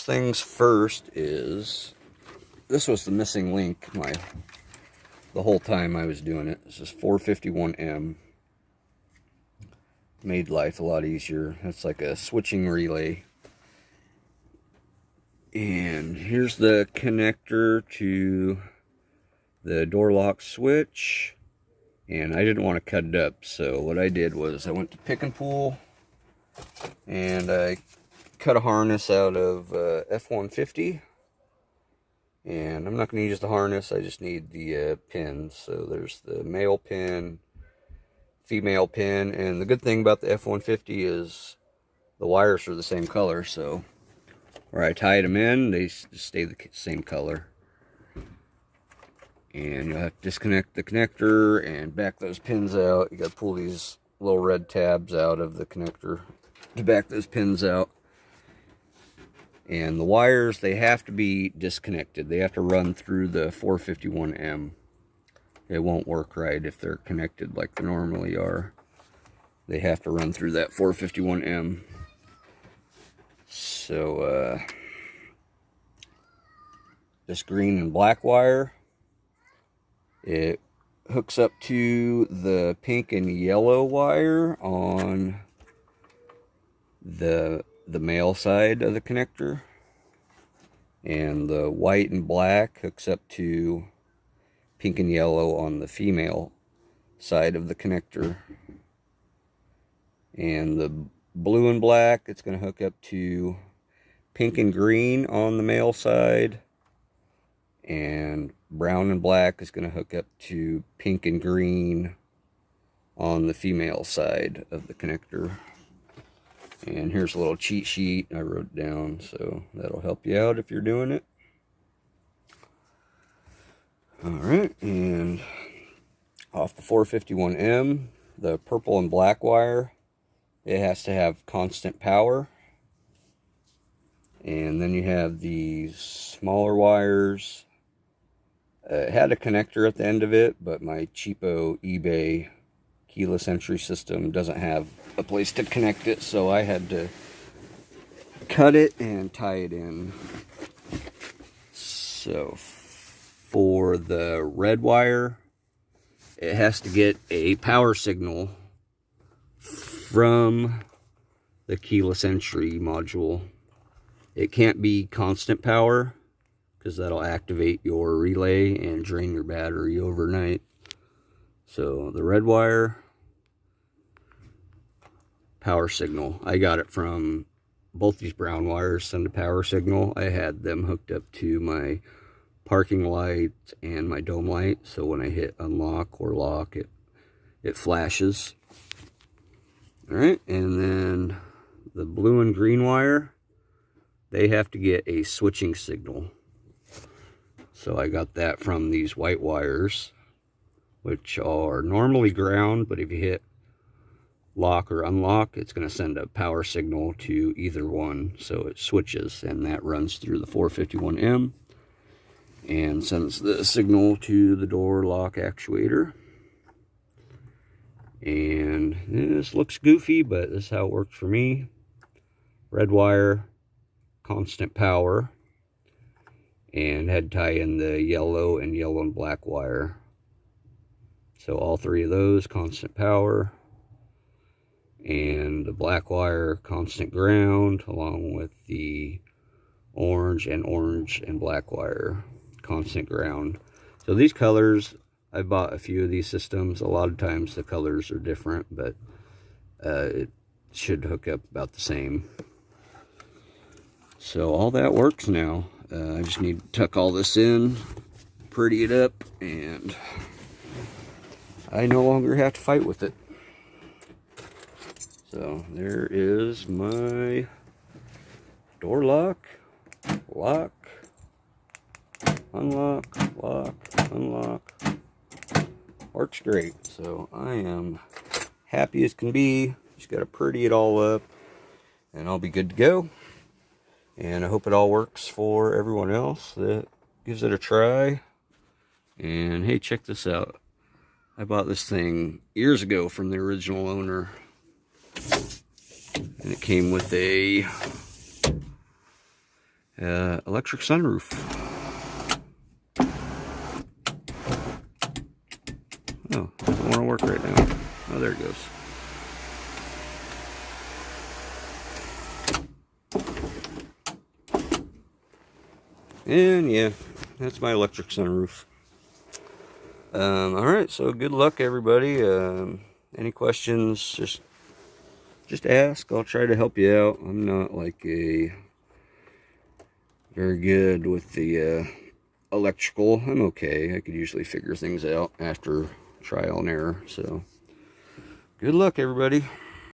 things first is, this was the missing link the whole time I was doing it. This is 451M. Made life a lot easier. It's like a switching relay. And here's the connector to the door lock switch. And I didn't want to cut it up, so what I did was I went to Pick and Pull and I cut a harness out of F-150. And I'm not going to use the harness, I just need the pins. So there's the male pin, female pin, and the good thing about the F-150 is the wires are the same color, so where I tied them in, they just stay the same color. And you'll have to disconnect the connector and back those pins out. You got to pull these little red tabs out of the connector to back those pins out. And the wires, they have to be disconnected. They have to run through the 451M. It won't work right if they're connected like they normally are. They have to run through that 451M. So, this green and black wire, it hooks up to the pink and yellow wire on the male side of the connector, and the white and black hooks up to pink and yellow on the female side of the connector, and the blue and black, it's going to hook up to pink and green on the male side, and brown and black is going to hook up to pink and green on the female side of the connector. And here's a little cheat sheet I wrote down, so that'll help you out if you're doing it. Alright, and off the 451M, the purple and black wire, it has to have constant power. And then you have these smaller wires. It had a connector at the end of it, but my cheapo eBay keyless entry system doesn't have a place to connect it, so I had to cut it and tie it in. So for the red wire, it has to get a power signal from the keyless entry module. It can't be constant power, because that'll activate your relay and drain your battery overnight. So the red wire, power signal. I got it from both these brown wires, send a power signal. I had them hooked up to my parking light and my dome light, so when I hit unlock or lock, it flashes. Alright, and then the blue and green wire, they have to get a switching signal. So I got that from these white wires, which are normally ground, but if you hit lock or unlock, it's going to send a power signal to either one. So it switches, and that runs through the 451M and sends the signal to the door lock actuator. And this looks goofy, but this is how it works for me. Red wire, constant power, and had to tie in the yellow and black wire. So all three of those, constant power, and the black wire, constant ground, along with the orange and black wire, constant ground. So these colors, I bought a few of these systems. A lot of times the colors are different, but it should hook up about the same. So all that works now. I just need to tuck all this in, pretty it up, and I no longer have to fight with it. So there is my door lock, lock, unlock, lock, unlock. Works great. So I am happy as can be. Just got to pretty it all up, and I'll be good to go. And I hope it all works for everyone else that gives it a try. And hey, check this out. I bought this thing years ago from the original owner. And it came with a Electric sunroof. Oh, doesn't want to work right now. Oh, there it goes. And yeah, that's my electric sunroof. Alright, so good luck, everybody. Any questions, just ask. I'll try to help you out. I'm not like very good with the electrical. I'm okay. I could usually figure things out after trial and error. So good luck, everybody.